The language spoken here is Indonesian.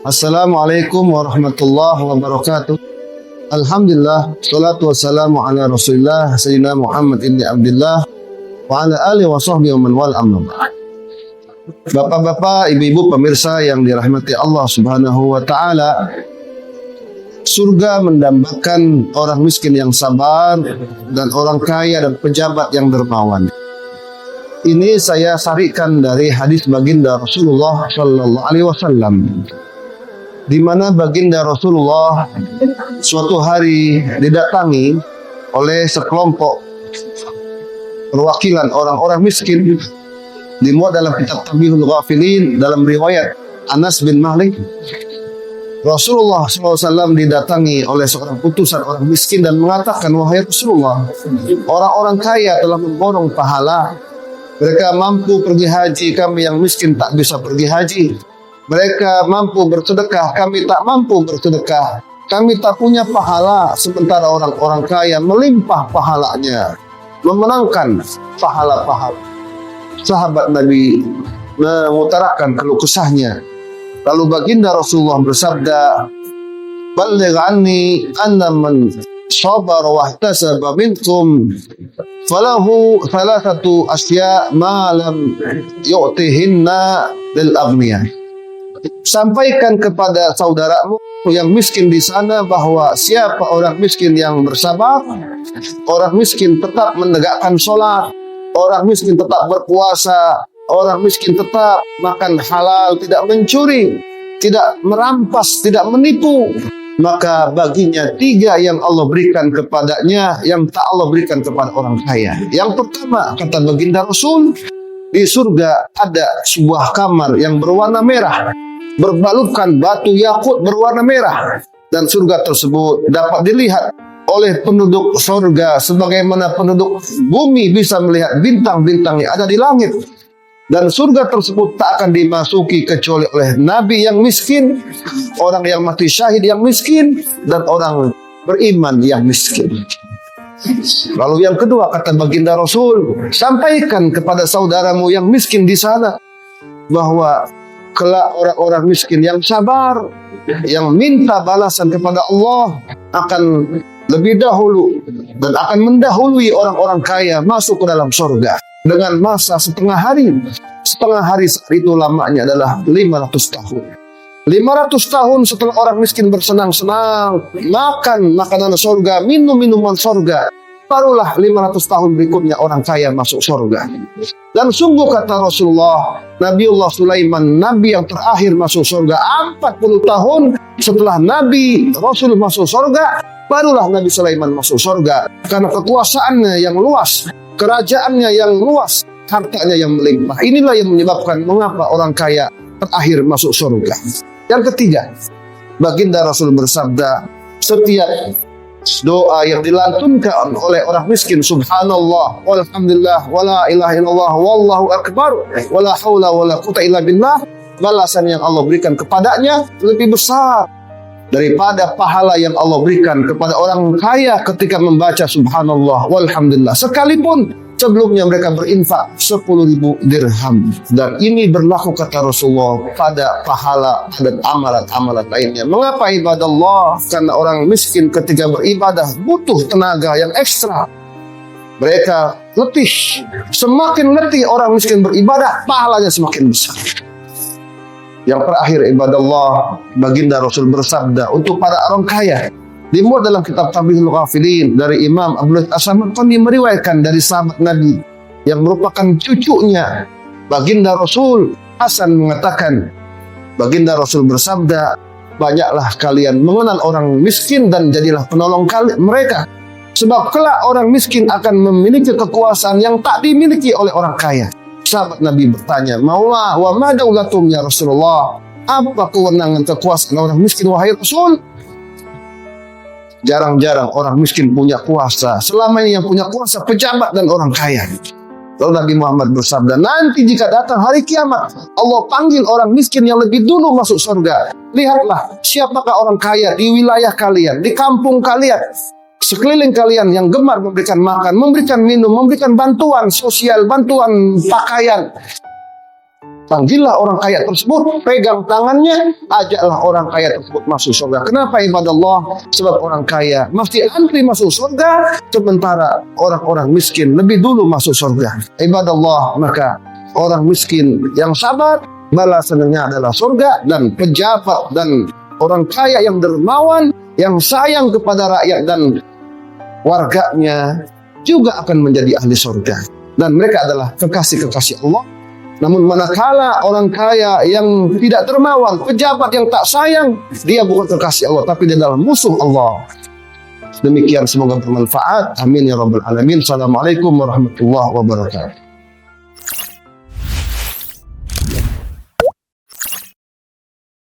Assalamualaikum warahmatullahi wabarakatuh. Alhamdulillah, salatu wassalamu ala rasulillah Sayyidina Muhammad ibn Abdullah wa ala alihi wa sahbihi wa man wal amma ba'd. Bapak-bapak, ibu-ibu pemirsa yang dirahmati Allah Subhanahu wa taala, surga mendambakan orang miskin yang sabar dan orang kaya dan pejabat yang dermawan. Ini saya sarikan dari hadis baginda Rasulullah sallallahu alaihi wasallam, di mana baginda Rasulullah suatu hari didatangi oleh sekelompok perwakilan orang-orang miskin, dimuat dalam kitab Tabihul Ghafilin dalam riwayat Anas bin Malik. Rasulullah SAW didatangi oleh seorang utusan orang miskin dan mengatakan, wahai Rasulullah, orang-orang kaya telah memborong pahala. Mereka mampu pergi haji, kami yang miskin tak bisa pergi haji. Mereka mampu bersedekah, kami tak mampu bersedekah. Kami tak punya pahala, sementara orang-orang kaya melimpah pahalanya, memenangkan pahala-pahala. Sahabat Nabi mengutarakan keluh kesahnya. Lalu baginda Rasulullah bersabda, "Balligh anni anna man sabara wa ihtasaba minkum falahu thalathatu asya ma lam yu'tihinna lil aghniyah." Sampaikan kepada saudaramu yang miskin di sana bahwa siapa orang miskin yang bersabar, orang miskin tetap menegakkan sholat, orang miskin tetap berpuasa, orang miskin tetap makan halal, tidak mencuri, tidak merampas, tidak menipu, maka baginya 3 yang Allah berikan kepadanya yang tak Allah berikan kepada orang kaya. Yang pertama, kata baginda Rasul, di surga ada sebuah kamar yang berwarna merah, berbalutkan batu yakut berwarna merah, dan surga tersebut dapat dilihat oleh penduduk surga sebagaimana penduduk bumi bisa melihat bintang-bintang yang ada di langit. Dan surga tersebut tak akan dimasuki kecuali oleh nabi yang miskin, orang yang mati syahid yang miskin, dan orang beriman yang miskin. Lalu yang kedua, kata baginda Rasul, sampaikan kepada saudaramu yang miskin di sana bahwa kelak orang-orang miskin yang sabar, yang minta balasan kepada Allah, akan lebih dahulu dan akan mendahului orang-orang kaya masuk ke dalam surga dengan masa setengah hari. Setengah hari itu lamanya adalah 500 tahun. 500 tahun setelah orang miskin bersenang-senang, makan makanan surga, minum minuman surga, barulah 500 tahun berikutnya orang kaya masuk surga. Dan sungguh kata Rasulullah, Nabiullah Sulaiman, nabi yang terakhir masuk surga, 40 tahun setelah Nabi Rasul masuk surga, barulah Nabi Sulaiman masuk surga. Karena kekuasaannya yang luas, kerajaannya yang luas, hartanya yang melimpah. Inilah yang menyebabkan mengapa orang kaya terakhir masuk surga. Yang ketiga, baginda Rasul bersabda, setiap doa yang dilantunkan oleh orang miskin, subhanallah, walhamdulillah, wala ilaha illallah, wallahu akbar, wala haula wala quwwata illa billah, balasan yang Allah berikan kepadanya lebih besar daripada pahala yang Allah berikan kepada orang kaya ketika membaca subhanallah, walhamdulillah, sekalipun sebelumnya mereka berinfak 10.000 dirham. Dan ini berlaku, kata Rasulullah, pada pahala dan amalan-amalan lainnya. Mengapa ibadallah? Karena orang miskin ketika beribadah butuh tenaga yang ekstra. Mereka letih. Semakin letih orang miskin beribadah, pahalanya semakin besar. Yang terakhir, ibadallah, baginda Rasul bersabda untuk para orang kaya, dimuat dalam kitab Tabihul Ghafilin dari Imam Abdullah As-Samarqandi, meriwayatkan dari sahabat Nabi yang merupakan cucunya baginda Rasul, Hasan, mengatakan, baginda Rasul bersabda, banyaklah kalian mengenal orang miskin dan jadilah penolong mereka, sebab kelak orang miskin akan memiliki kekuasaan yang tak dimiliki oleh orang kaya. Sahabat Nabi bertanya, wa ma daulatum ya Rasulullah, apa kewenangan kekuasaan orang miskin wahai Rasul? Jarang-jarang orang miskin punya kuasa. Selama ini yang punya kuasa pejabat dan orang kaya. Lalu Nabi Muhammad bersabda, nanti jika datang hari kiamat, Allah panggil orang miskin yang lebih dulu masuk surga. Lihatlah siapakah orang kaya di wilayah kalian, di kampung kalian, sekeliling kalian yang gemar memberikan makan, memberikan minum, memberikan bantuan sosial, bantuan pakaian. Panggillah orang kaya tersebut, pegang tangannya, ajaklah orang kaya tersebut masuk surga. Kenapa ibadallah? Sebab orang kaya mesti antri masuk surga, sementara orang-orang miskin lebih dulu masuk surga. Ibadallah, maka orang miskin yang sabar, balasannya adalah surga, dan pejabat dan orang kaya yang dermawan, yang sayang kepada rakyat dan warganya juga akan menjadi ahli surga. Dan mereka adalah kekasih-kekasih Allah. Namun manakala orang kaya yang tidak dermawan, pejabat yang tak sayang, dia bukan kekasih Allah, tapi dia adalah musuh Allah. Demikian, semoga bermanfaat. Amin ya rabbal alamin. Assalamualaikum warahmatullahi wabarakatuh.